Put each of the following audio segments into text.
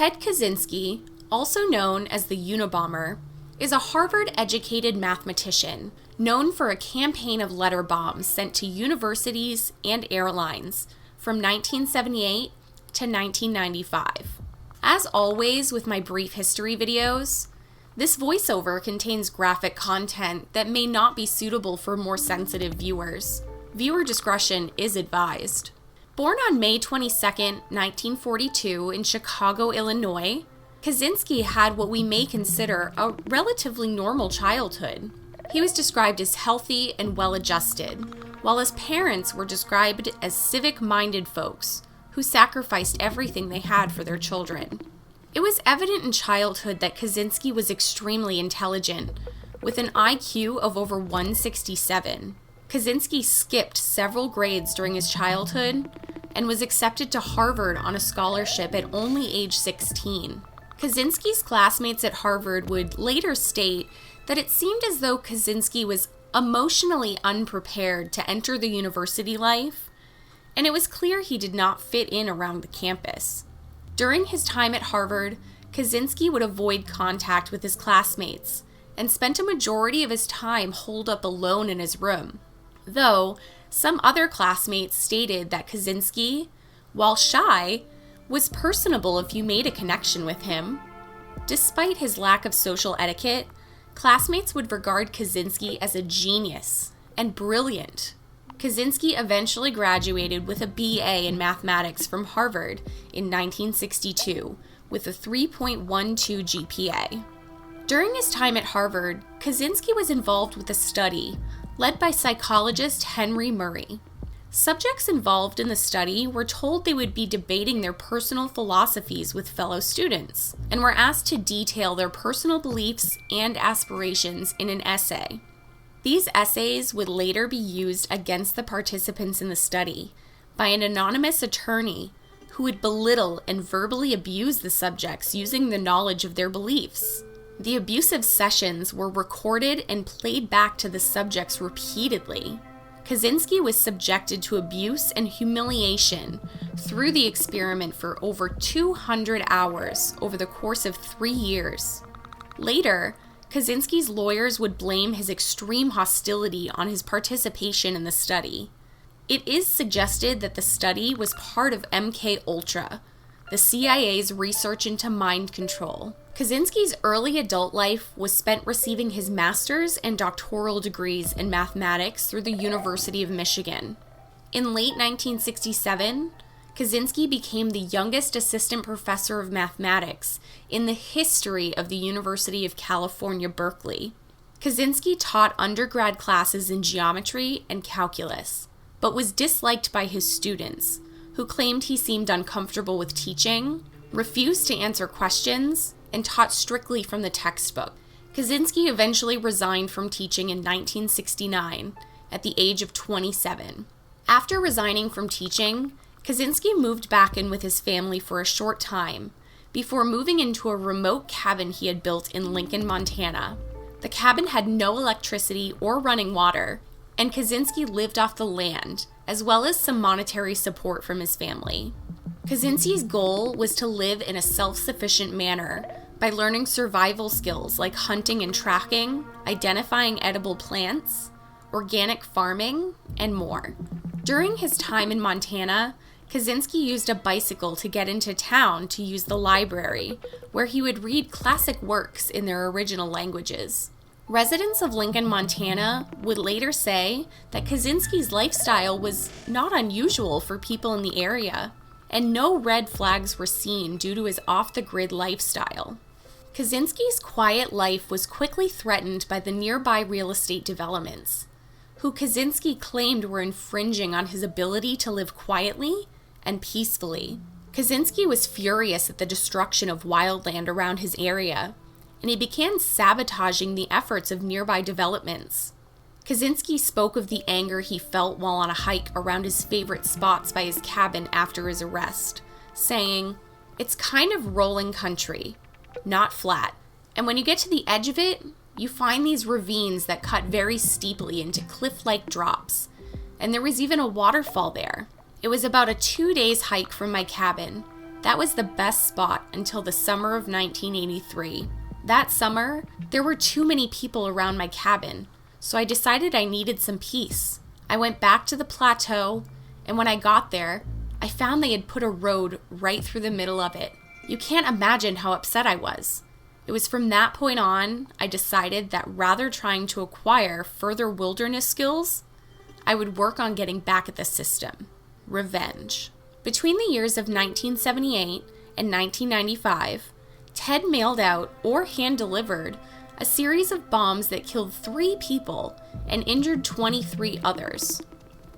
Ted Kaczynski, also known as the Unabomber, is a Harvard-educated mathematician known for a campaign of letter bombs sent to universities and airlines from 1978 to 1995. As always with my brief history videos, this voiceover contains graphic content that may not be suitable for more sensitive viewers. Viewer discretion is advised. Born on May 22, 1942 in Chicago, Illinois, Kaczynski had what we may consider a relatively normal childhood. He was described as healthy and well-adjusted, while his parents were described as civic-minded folks who sacrificed everything they had for their children. It was evident in childhood that Kaczynski was extremely intelligent, with an IQ of over 167. Kaczynski skipped several grades during his childhood and was accepted to Harvard on a scholarship at only age 16. Kaczynski's classmates at Harvard would later state that it seemed as though Kaczynski was emotionally unprepared to enter the university life, and it was clear he did not fit in around the campus. During his time at Harvard, Kaczynski would avoid contact with his classmates and spent a majority of his time holed up alone in his room, though some other classmates stated that Kaczynski, while shy, was personable if you made a connection with him. Despite his lack of social etiquette, classmates would regard Kaczynski as a genius and brilliant. Kaczynski eventually graduated with a BA in mathematics from Harvard in 1962 with a 3.12 GPA. During his time at Harvard, Kaczynski was involved with a study led by psychologist Henry Murray. Subjects involved in the study were told they would be debating their personal philosophies with fellow students and were asked to detail their personal beliefs and aspirations in an essay. These essays would later be used against the participants in the study by an anonymous attorney who would belittle and verbally abuse the subjects using the knowledge of their beliefs. The abusive sessions were recorded and played back to the subjects repeatedly. Kaczynski was subjected to abuse and humiliation through the experiment for over 200 hours over the course of 3 years. Later, Kaczynski's lawyers would blame his extreme hostility on his participation in the study. It is suggested that the study was part of MK-Ultra, the CIA's research into mind control. Kaczynski's early adult life was spent receiving his master's and doctoral degrees in mathematics through the University of Michigan. In late 1967, Kaczynski became the youngest assistant professor of mathematics in the history of the University of California, Berkeley. Kaczynski taught undergrad classes in geometry and calculus, but was disliked by his students, who claimed he seemed uncomfortable with teaching, refused to answer questions, and taught strictly from the textbook. Kaczynski eventually resigned from teaching in 1969 at the age of 27. After resigning from teaching, Kaczynski moved back in with his family for a short time before moving into a remote cabin he had built in Lincoln, Montana. The cabin had no electricity or running water, and Kaczynski lived off the land, as well as some monetary support from his family. Kaczynski's goal was to live in a self-sufficient manner by learning survival skills like hunting and tracking, identifying edible plants, organic farming, and more. During his time in Montana, Kaczynski used a bicycle to get into town to use the library, where he would read classic works in their original languages. Residents of Lincoln, Montana would later say that Kaczynski's lifestyle was not unusual for people in the area, and no red flags were seen due to his off-the-grid lifestyle. Kaczynski's quiet life was quickly threatened by the nearby real estate developments, who Kaczynski claimed were infringing on his ability to live quietly and peacefully. Kaczynski was furious at the destruction of wildland around his area, and he began sabotaging the efforts of nearby developments. Kaczynski spoke of the anger he felt while on a hike around his favorite spots by his cabin after his arrest, saying, "It's kind of rolling country, not flat. And when you get to the edge of it, you find these ravines that cut very steeply into cliff-like drops. And there was even a waterfall there. It was about a 2 days hike from my cabin. That was the best spot until the summer of 1983. That summer, there were too many people around my cabin, so I decided I needed some peace. I went back to the plateau, and when I got there, I found they had put a road right through the middle of it. You can't imagine how upset I was. It was from that point on, I decided that rather trying to acquire further wilderness skills, I would work on getting back at the system. Revenge. Between the years of 1978 and 1995, Ted mailed out or hand-delivered a series of bombs that killed 3 people and injured 23 others.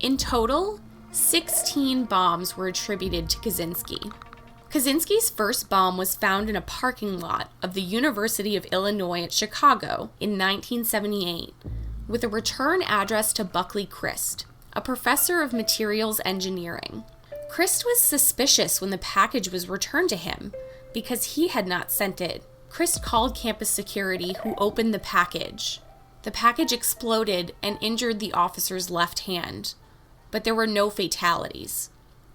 In total, 16 bombs were attributed to Kaczynski. Kaczynski's first bomb was found in a parking lot of the University of Illinois at Chicago in 1978, with a return address to Buckley Christ, a professor of materials engineering. Christ was suspicious when the package was returned to him because he had not sent it. Christ called campus security, who opened the package. The package exploded and injured the officer's left hand, but there were no fatalities.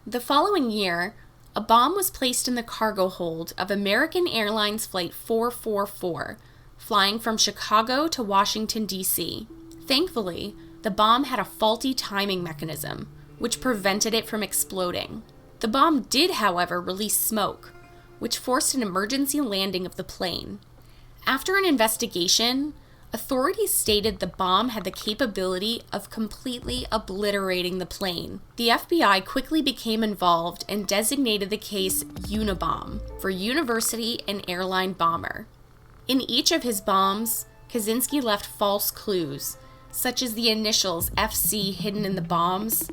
The following year, a bomb was placed in the cargo hold of American Airlines Flight 444, flying from Chicago to Washington, D.C. Thankfully, the bomb had a faulty timing mechanism, which prevented it from exploding. The bomb did, however, release smoke, which forced an emergency landing of the plane. After an investigation, authorities stated the bomb had the capability of completely obliterating the plane. The FBI quickly became involved and designated the case Unabomber for University and Airline Bomber. In each of his bombs, Kaczynski left false clues, such as the initials FC hidden in the bombs,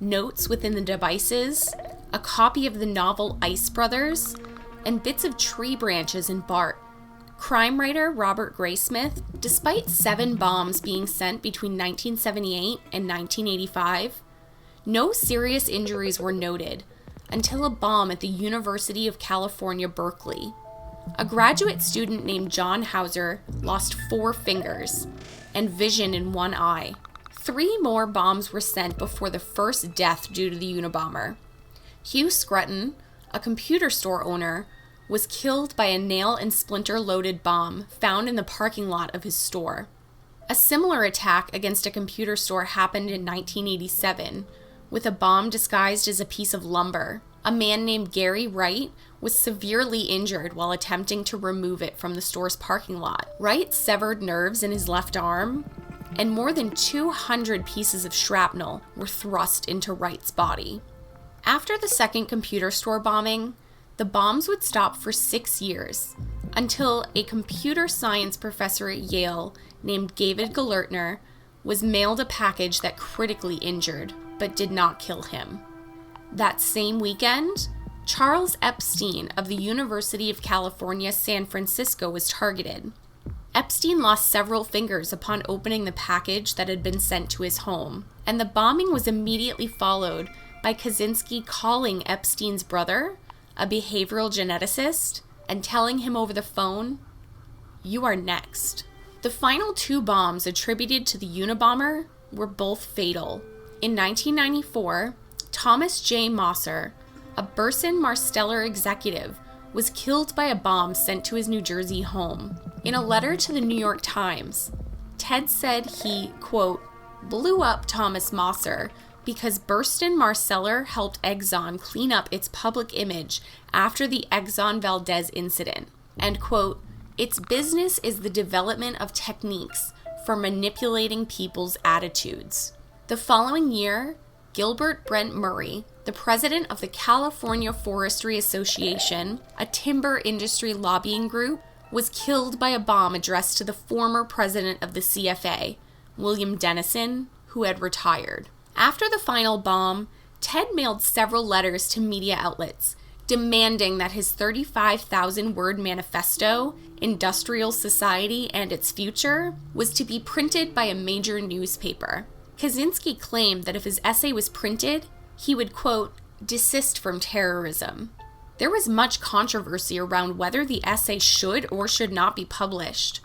notes within the devices, a copy of the novel Ice Brothers, and bits of tree branches and bark. Crime writer Robert Graysmith, despite 7 bombs being sent between 1978 and 1985, no serious injuries were noted until a bomb at the University of California, Berkeley. A graduate student named John Hauser lost 4 fingers and vision in 1 eye. 3 more bombs were sent before the first death due to the Unabomber. Hugh Scruton, a computer store owner, was killed by a nail and splinter-loaded bomb found in the parking lot of his store. A similar attack against a computer store happened in 1987, with a bomb disguised as a piece of lumber. A man named Gary Wright was severely injured while attempting to remove it from the store's parking lot. Wright severed nerves in his left arm, and more than 200 pieces of shrapnel were thrust into Wright's body. After the second computer store bombing, the bombs would stop for 6 years, until a computer science professor at Yale named David Galertner was mailed a package that critically injured, but did not kill him. That same weekend, Charles Epstein of the University of California, San Francisco was targeted. Epstein lost several fingers upon opening the package that had been sent to his home, and the bombing was immediately followed by Kaczynski calling Epstein's brother, a behavioral geneticist, and telling him over the phone, "You are next." The final 2 bombs attributed to the Unabomber were both fatal. In 1994, Thomas J. Mosser, a Burson-Marsteller executive, was killed by a bomb sent to his New Jersey home. In a letter to the New York Times, Ted said he, quote, blew up Thomas Mosser because Burson-Marsteller helped Exxon clean up its public image after the Exxon Valdez incident. And, quote, its business is the development of techniques for manipulating people's attitudes. The following year, Gilbert Brent Murray, the president of the California Forestry Association, a timber industry lobbying group, was killed by a bomb addressed to the former president of the CFA, William Dennison, who had retired. After the final bomb, Ted mailed several letters to media outlets demanding that his 35,000-word manifesto, Industrial Society and Its Future, was to be printed by a major newspaper. Kaczynski claimed that if his essay was printed, he would, quote, desist from terrorism. There was much controversy around whether the essay should or should not be published,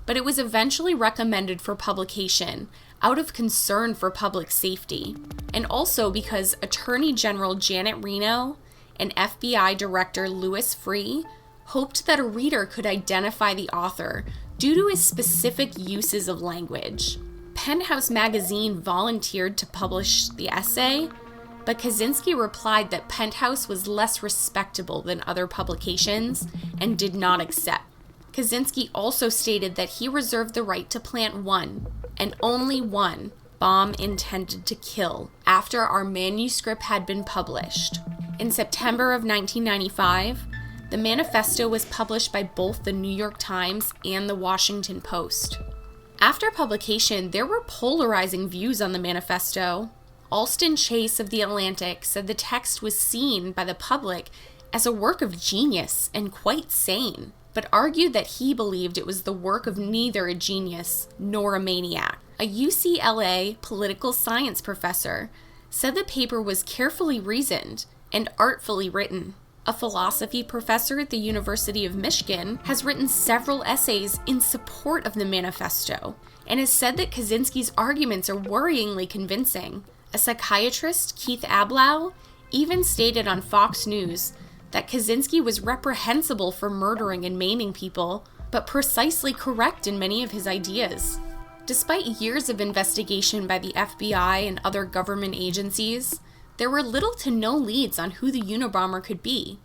but it was eventually recommended for publication out of concern for public safety, and also because Attorney General Janet Reno and FBI Director Louis Freeh hoped that a reader could identify the author due to his specific uses of language. Penthouse magazine volunteered to publish the essay, but Kaczynski replied that Penthouse was less respectable than other publications and did not accept. Kaczynski also stated that he reserved the right to plant one, and only one, bomb intended to kill after our manuscript had been published. In September of 1995, the manifesto was published by both the New York Times and the Washington Post. After publication, there were polarizing views on the manifesto. Alston Chase of The Atlantic said the text was seen by the public as a work of genius and quite sane, but argued that he believed it was the work of neither a genius nor a maniac. A UCLA political science professor said the paper was carefully reasoned and artfully written. A philosophy professor at the University of Michigan has written several essays in support of the manifesto and has said that Kaczynski's arguments are worryingly convincing. A psychiatrist, Keith Ablow, even stated on Fox News that Kaczynski was reprehensible for murdering and maiming people, but precisely correct in many of his ideas. Despite years of investigation by the FBI and other government agencies, there were little to no leads on who the Unabomber could be,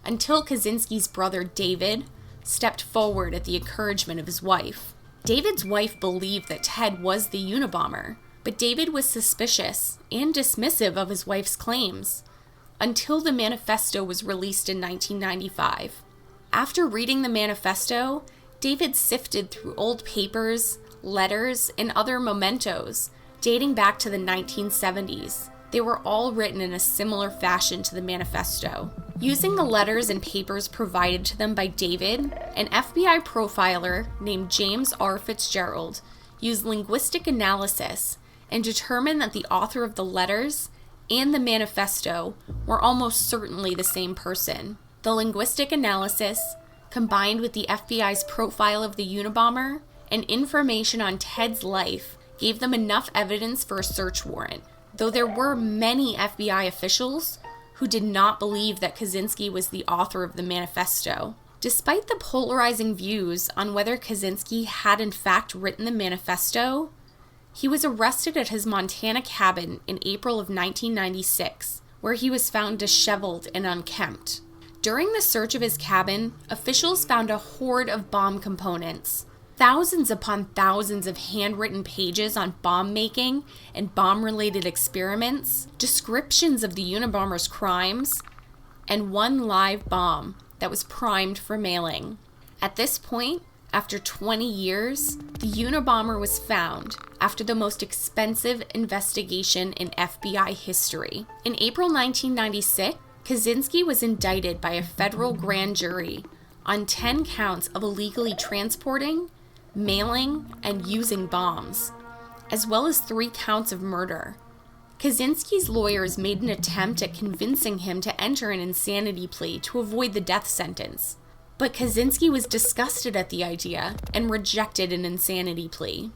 until Kaczynski's brother David stepped forward at the encouragement of his wife. David's wife believed that Ted was the Unabomber, but David was suspicious and dismissive of his wife's claims, until the manifesto was released in 1995. After reading the manifesto, David sifted through old papers, letters, and other mementos dating back to the 1970s. They were all written in a similar fashion to the manifesto. Using the letters and papers provided to them by David, an FBI profiler named James R. Fitzgerald used linguistic analysis and determined that the author of the letters and the manifesto were almost certainly the same person. The linguistic analysis, combined with the FBI's profile of the Unabomber and information on Ted's life, gave them enough evidence for a search warrant, though there were many FBI officials who did not believe that Kaczynski was the author of the manifesto. Despite the polarizing views on whether Kaczynski had in fact written the manifesto, he was arrested at his Montana cabin in April of 1996, where he was found disheveled and unkempt. During the search of his cabin, officials found a hoard of bomb components, thousands upon thousands of handwritten pages on bomb making and bomb-related experiments, descriptions of the Unabomber's crimes, and one live bomb that was primed for mailing. At this point, after 20 years, the Unabomber was found after the most expensive investigation in FBI history. In April 1996, Kaczynski was indicted by a federal grand jury on 10 counts of illegally transporting, mailing, and using bombs, as well as 3 counts of murder. Kaczynski's lawyers made an attempt at convincing him to enter an insanity plea to avoid the death sentence, but Kaczynski was disgusted at the idea and rejected an insanity plea.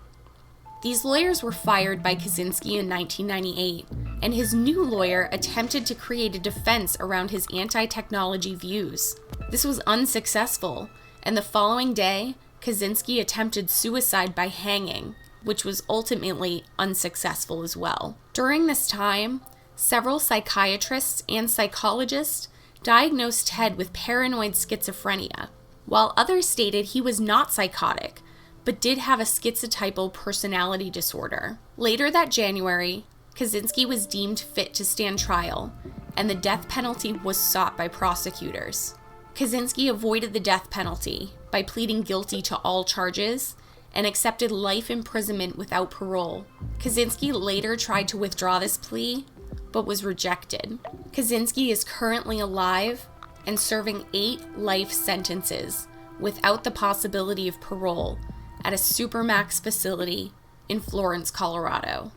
These lawyers were fired by Kaczynski in 1998, and his new lawyer attempted to create a defense around his anti-technology views. This was unsuccessful, and the following day, Kaczynski attempted suicide by hanging, which was ultimately unsuccessful as well. During this time, several psychiatrists and psychologists diagnosed Ted with paranoid schizophrenia, while others stated he was not psychotic, but did have a schizotypal personality disorder. Later that January, Kaczynski was deemed fit to stand trial, and the death penalty was sought by prosecutors. Kaczynski avoided the death penalty by pleading guilty to all charges and accepted life imprisonment without parole. Kaczynski later tried to withdraw this plea, but was rejected. Kaczynski is currently alive and serving 8 life sentences without the possibility of parole at a supermax facility in Florence, Colorado.